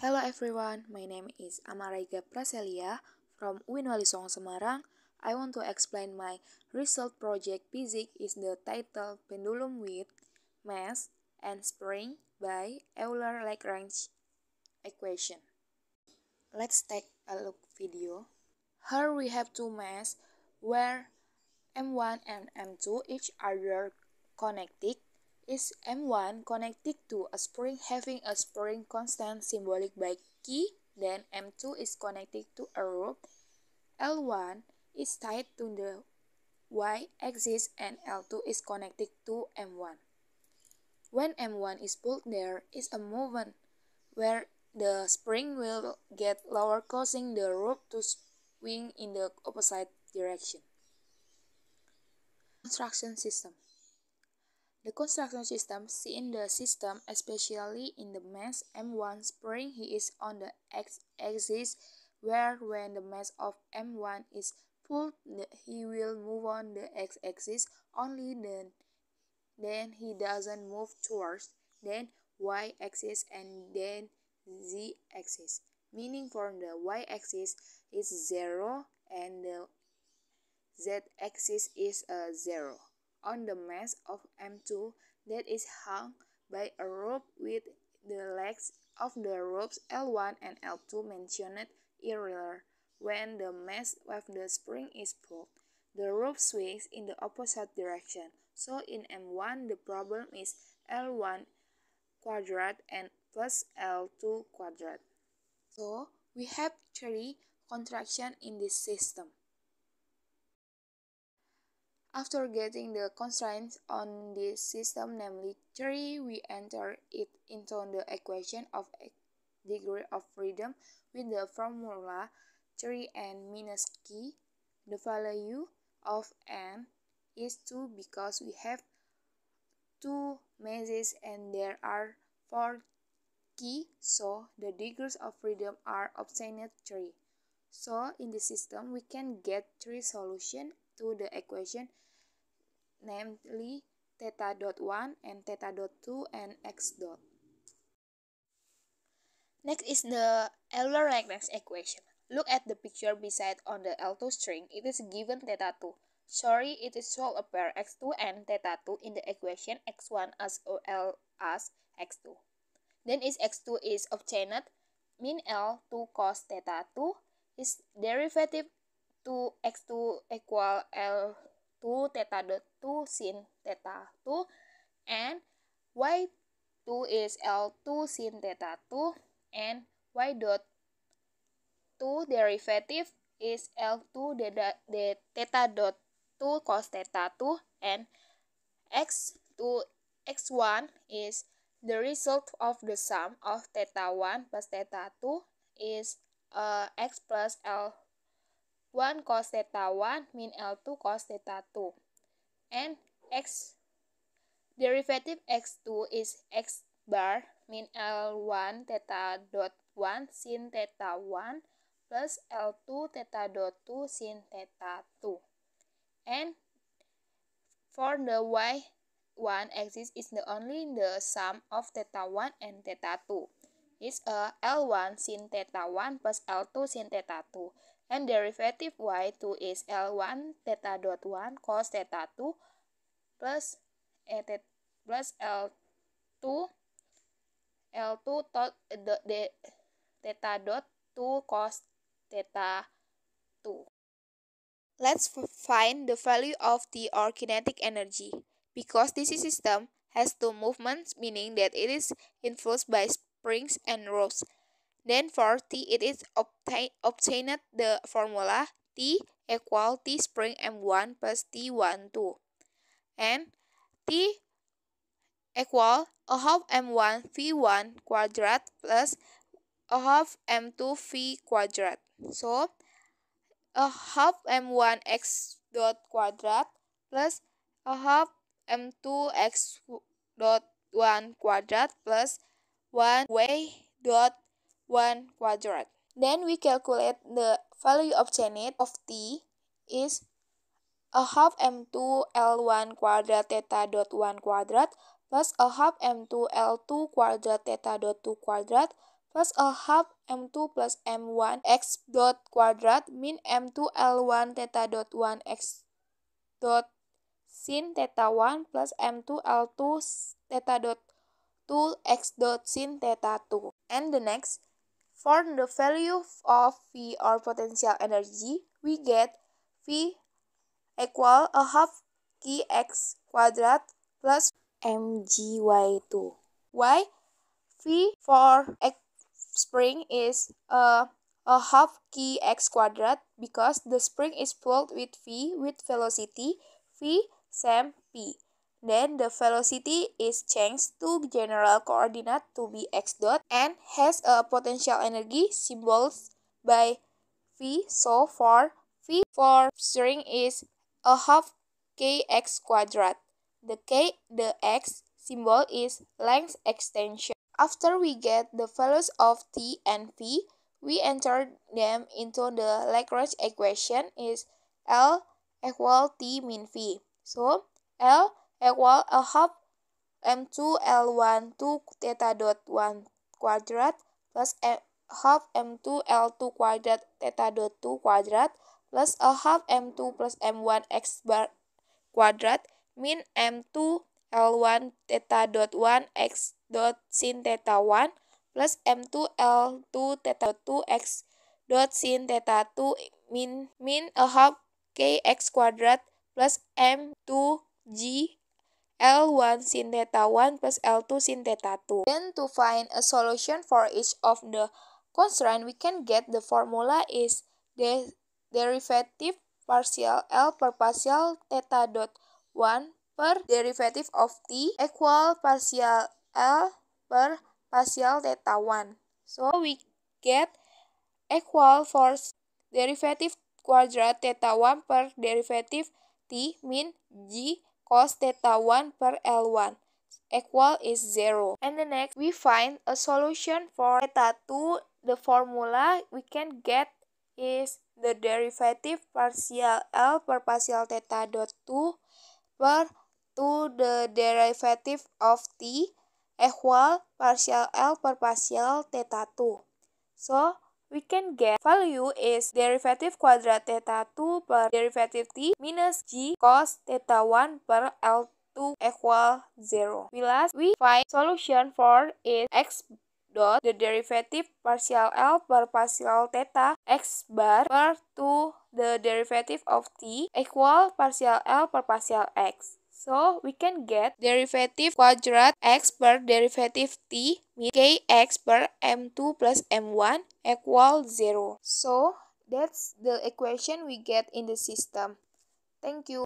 Hello everyone, my name is Amaraiga Praselia from UIN Walisong Semarang. I want to explain my result project physics is the title Pendulum with Mass and Spring by Euler-Lagrange equation. Let's take a look video. Here we have two masses where M1 and M2 each other connected. Is M1 connected to a spring having a spring constant symbolic by K, then M2 is connected to a rope. L1 is tied to the y-axis and L2 is connected to M1. When M1 is pulled, there is a movement where the spring will get lower, causing the rope to swing in the opposite direction. Construction system. The construction system seen in the system, especially in the mass M1 spring, he is on the x-axis, where when the mass of M1 is pulled, he will move on the x-axis, only then he doesn't move towards, then y-axis and then z-axis. Meaning for the y-axis is 0 and the z-axis is 0. On the mass of M2 that is hung by a rope with the legs of the ropes L1 and L2 mentioned earlier. When the mass of the spring is pulled, the rope swings in the opposite direction. So in M1 the problem is L1 quadrat and plus L2 quadrat. So we have three contractions in this system. After getting the constraints on this system, namely 3, we enter it into the equation of degree of freedom with the formula 3n minus k. The value of n is 2 because we have 2 masses and there are 4 k, so the degrees of freedom are obtained 3. So in the system, we can get 3 solutions to the equation, namely theta dot 1 and theta dot 2 and x dot. Next is the Euler-Lagrange equation. Look at the picture beside on the L2 string. It is given theta 2. Sorry, it is solved a pair x2 and theta 2 in the equation x1 as well as x2. Then is x2 is obtained, mean L2 cos theta 2 is derivative to x2 equal L2 theta dot 2 sin theta 2 and y2 is L2 sin theta 2 and y dot 2 derivative is L2 the theta dot 2 cos theta 2 and x1 is the result of the sum of theta 1 plus theta 2 is x plus L1 cos theta 1 mean L2 cos theta 2 and x derivative x2 is x bar mean L1 theta dot 1 sin theta 1 plus L2 theta dot 2 sin theta 2 and for the y1 axis is only the sum of theta 1 and theta 2 is L1 sin theta 1 plus L2 sin theta 2 and derivative y2 is L1 theta dot 1 cos theta 2 plus L2 theta dot 2 cos theta 2. Let's find the value of T or kinetic energy. Because this system has two movements, meaning that it is influenced by springs and ropes. Then for T, it is obtained the formula T equal T spring M1 plus T12. And T equal a half M1 V1 quadrat plus a half M2 V quadrat. So a half M1 x dot quadrat plus a half M2 x dot 1 quadrat plus 1 y dot 1 quadrat. Then we calculate the value obtained of T is a half M2 L1 quadrat theta dot 1 quadrat plus a half M2 L2 quadrat theta dot 2 quadrat plus a half m2 plus m1 x dot quadrat min m2 l1 theta dot 1 x dot sin theta 1 plus m2 l2 theta dot 2 x dot sin theta 2. And the next, for the value of V or potential energy, we get V equal a half k x quadrat plus mgy2. Why? V for spring is a half k x quadrat because the spring is pulled with V with velocity V same p. Then the velocity is changed to general coordinate to be x dot and has a potential energy symboled by V. So for V for string is a half kx quadrat. The x symbol is length extension. After we get the values of t and v, we enter them into the Lagrange equation is L equal t min v. So L equal a half m2 L1 2 theta dot 1 quadrat plus half m2 L2 quadrat theta dot 2 quadrat plus a half m2 plus m1 x bar quadrat min m2 L1 theta dot 1 x dot sin theta 1 plus m2 L2 theta dot 2 x dot sin theta 2 min a half kx quadrat plus m2 g L1 sin theta 1 plus L2 sin theta 2. Then to find a solution for each of the constraint, we can get the formula is the derivative partial L per partial theta dot 1 per derivative of t equal partial L per partial theta 1. So we get equal for derivative quadrat theta 1 per derivative t min g cos theta 1 per L1 equal is 0. And the next, we find a solution for theta 2. The formula we can get is the derivative partial L per partial theta dot 2 per 2 the derivative of t equal partial L per partial theta 2. So we can get value is derivative quadrat theta 2 per derivative t minus g cos theta 1 per L2 equal 0. Last, we find solution for is x dot the derivative partial L per partial theta x bar per 2 the derivative of t equal partial L per partial x. So we can get derivative quadrat x per derivative t min kx per m2 plus m1 equal 0. So that's the equation we get in the system. Thank you.